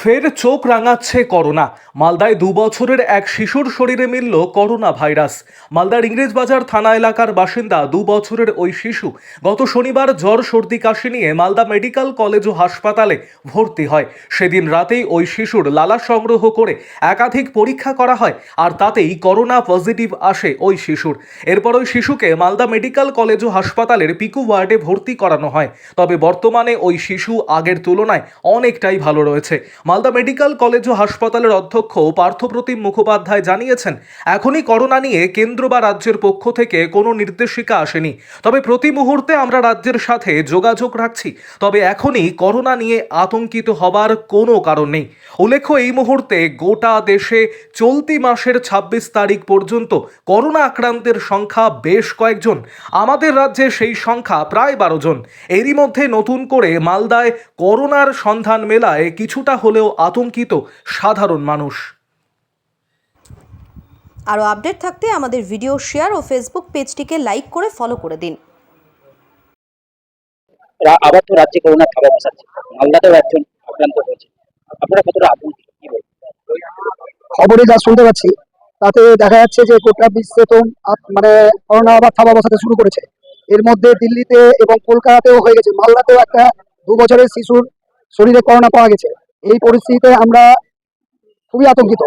ফের চোখ রাঙাচ্ছে করোনা। মালদায় 2 বছরের এক শিশুর শরীরে মিলল করোনা ভাইরাস। মালদার ইংরেজবাজার থানা এলাকার বাসিন্দা 2 বছরের ওই শিশু গত শনিবার জ্বর সর্দি কাশি নিয়ে মালদা মেডিকেল কলেজ ও হাসপাতালে ভর্তি হয়। সেদিন রাতেই ওই শিশুর লালা সংগ্রহ করে একাধিক পরীক্ষা করা হয়, আর তাতেই করোনা পজিটিভ আসে ওই শিশুর। এরপর ওই শিশুকে মালদা মেডিকেল কলেজ ও হাসপাতালের পিকু ওয়ার্ডে ভর্তি করানো হয়। তবে বর্তমানে ওই শিশু আগের তুলনায় অনেকটাই ভালো রয়েছে। মালদা মেডিকেল কলেজ ও হাসপাতালের অধ্যক্ষ পার্থপ্রতিম মুখোপাধ্যায় জানিয়েছেন, এখনই করোনা নিয়ে কেন্দ্র বা রাজ্যের পক্ষ থেকে কোনো নির্দেশিকা আসেনি, তবে প্রতি মুহূর্তে আমরা রাজ্যের সাথে যোগাযোগ রাখছি। তবে এখনই করোনা নিয়ে আতঙ্কিত হবার কোনো কারণ নেই। উল্লেখ্য, এই মুহূর্তে গোটা দেশে চলতি মাসের 26 তারিখ পর্যন্ত করোনা আক্রান্তের সংখ্যা বেশ কয়েকজন। আমাদের রাজ্যে সেই সংখ্যা প্রায় 12 জন। এরই মধ্যে নতুন করে মালদায় করোনার সন্ধান মেলায় কিছুটা হলেও আতঙ্কিত সাধারণ মানুষ। আরও আপডেট থাকতে আমাদের ভিডিও শেয়ার ও ফেসবুক পেজটিকে লাইক করে ফলো করে দিন। আবার তো রাজ্যে করোনা থাবা বসাচ্ছে, মালদাতেও একজন আক্রান্ত হয়েছে। আপনারা কতটা আতঙ্কিত, কি বলবেন? খবরে যা শুনতে পাচ্ছি তাতে দেখা যাচ্ছে যে গোটা বিশ্বে তো মানে করোনা আবার থাবা বসাতে শুরু করেছে। এর মধ্যে দিল্লিতে এবং কলকাতাতেও হয়ে গেছে, মালদাতেও একটা 2 বছরের শিশুর শরীরে করোনা পাওয়া গেছে। এই পরিস্থিতিতে আমরা খুবই আতঙ্কিত।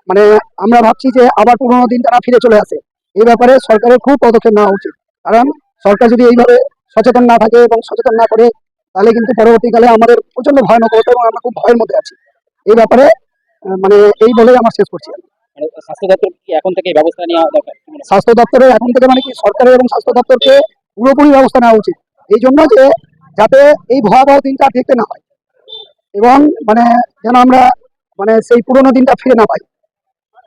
মানে আমরা ভাবছি যে আবার পুরোনো দিনটা না ফিরে চলে আসে। এই ব্যাপারে সরকারের খুব পদক্ষেপ নেওয়া উচিত, কারণ সরকার যদি এইভাবে সচেতন না থাকে এবং সচেতন না করে, তাহলে কিন্তু পরবর্তীকালে আমাদের প্রচন্ড ভয়ানক হতো এবং আমরা খুব ভয়ের মধ্যে আছি এই ব্যাপারে। মানে এই বলেই আমার শেষ করছি। মানে স্বাস্থ্য দপ্তর কি এখন থেকে ব্যবস্থা নেওয়া দরকার? স্বাস্থ্য দপ্তরের এখন থেকে মানে কি সরকারের এবং স্বাস্থ্য দপ্তরকে পুরোপুরি ব্যবস্থা নেওয়া উচিত, এই জন্য যে যাতে এই ভয়াবহ দিনটা দেখতে না হয় এবং মানে যেন আমরা মানে সেই পুরোনো দিনটা ফিরে না পাই।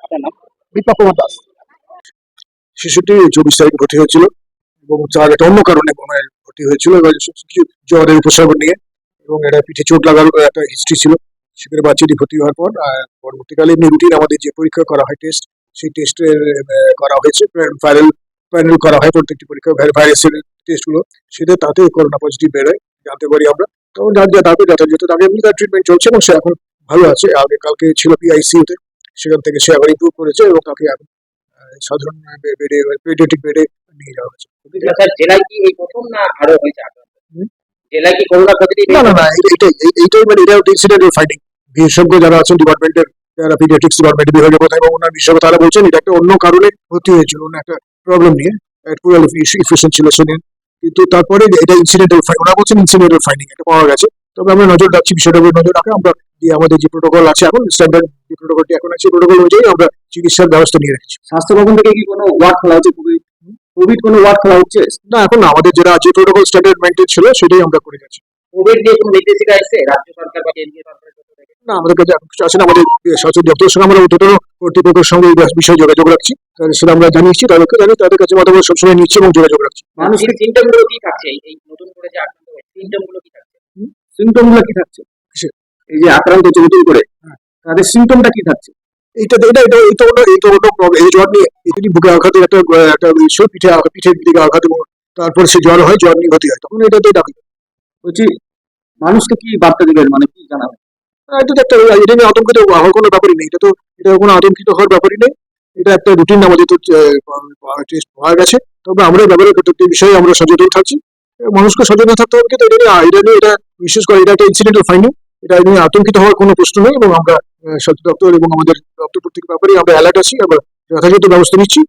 আপনার নাম? বিপ্লব কুমার দাস। শিশুটি 24 তারিখ ভর্তি হয়েছিল এবং তার একটা অন্য কারণে ভর্তি হয়েছিল, এবার জ্বরের উপসর্গ নিয়ে, এবং এটা পিঠে চোট লাগার একটা হিস্ট্রি ছিল। সেখানে বাচ্চাটি ভর্তি হওয়ার পর পরবর্তীকালে এমনি রুটিন আমাদের যে পরীক্ষা করা হয় টেস্ট, সেই টেস্টের করা হয়েছে, প্যানেল করা হয় প্রত্যেকটি পরীক্ষা ভাইরাসের টেস্টগুলো, সেটা তাতে করোনা পজিটিভ বেরোয় জানতে পারি আমরা। তখন তারপর যথাযথ তাকে এমনি তার ট্রিটমেন্ট চলছে এবং সে এখন ভালো আছে। আগে কালকে ছিল পিআইসিইউতে, সেখান থেকে সে আবার ইমপ্রুভ করেছে এবং তাকে এখন সাধারণ বেডে পেডিয়াট্রিক বেডে নিয়ে যাওয়া হয়েছে। স্যার, জেলায় কি এই প্রথম না আরো হয়েছে আক্রান্ত? জেলায় কি করোনা পজিটিভ? না, এইটাই মানে এটা হচ্ছে ইনসিডেন্টাল ফাইন্ডিং। বিশেষজ্ঞ যারা আছেন ডিপার্টমেন্টের, যারা পিডিয়াট্রিক্স ডিপার্টমেন্টের বিভাগের প্রধান এবং ওনার বিশেষজ্ঞ, তারা বলছেন এটা একটা অন্য কারণে ভর্তি হয়েছিল, অন্য একটা প্রবলেম নিয়ে পুরো ইফিশিয়েন্ট ছিল সেদিন, কিন্তু তারপরে এটা ইনসিডেন্টাল ওরা বলছেন ইনসিডেন্টাল ফাইন্ডিং এটা পাওয়া গেছে। তবে আমরা নজর রাখছি, বিষয়টার উপর নজর রাখা আমরা আমাদের যে প্রোটোকল আছে এখন স্ট্যান্ডার্ড যে প্রোটোকলটি এখন আছে, প্রোটোকল অনুযায়ী আমরা চিকিৎসার ব্যবস্থা নিয়ে রেখেছি। স্বাস্থ্য ভবন থেকে কি কোনো ওয়ার্ড খোলা হচ্ছে? কোভিড কোনো ওয়ার্ড খোলা হচ্ছে না, এখন আমাদের যেটা যে প্রোটোকল স্ট্যান্ডার্ড মেনটেন ছিল সেটাই আমরা করে গেছি। কোভিড নিয়ে কোনো নির্দেশিকা এসেছে রাজ্য সরকার বা কেন্দ্রীয় সরকারের পক্ষ থেকে? না, আমাদের কাছে এখন কিছু আসে না। আমাদের সচেতন দপ্তরের সঙ্গে আমরা উদ্যোতন কর্তৃপক্ষের সঙ্গে এই বিষয়ে যোগাযোগ রাখছি, সেটা আমরা জানিয়েছি তাদেরকে, তাদের কাছে মতামত সবসময় নিচ্ছি এবং যোগাযোগ রাখছি। মানুষের সিমটম গুলো কি থাকছে? এই নতুন করে যে আক্রান্ত হয়েছে, সিমটম গুলো কি থাকছে? সিমটম গুলো কি থাকছে? এই যে আক্রান্ত হচ্ছে নতুন করে, তাদের সিমটমটা কি থাকছে? এই জ্বর নিয়ে এটি বুকে আঘাতের একটা ইস্যু, পিঠের দিকে আঘাত, এবং তারপর সে জ্বর হয়, জ্বর নিয়ে ক্ষতি হয়, তখন এটাতেই ডাক্তার বলছি মানুষকে কি বার্তা দিবেন, মানে কি জানাবেন? এটা নিয়ে আতঙ্কিত হওয়ার কোনো ব্যাপারই নেই। এটা কোনো আতঙ্কিত হওয়ার ব্যাপারই নেই। এটা একটা রুটিন আমাদের তো টেস্ট হয়ে গেছে। তবে আমরা এই ব্যাপারে প্রত্যেকটি বিষয়ে আমরা সচেতন থাকছি, মানুষকে সচেতন থাকতে হবে। কিন্তু এটা নিয়ে এটা বিশেষ করে এটা একটা ইনসিডেন্টাল ফাইন্ডিং, এটা নিয়ে আতঙ্কিত হওয়ার কোনো প্রশ্ন নেই, এবং আমরা স্বাস্থ্য দপ্তর এবং আমাদের দপ্তর প্রত্যেক ব্যাপারে আমরা অ্যালার্ট আছি, আমরা যথাযথ ব্যবস্থা নিচ্ছি।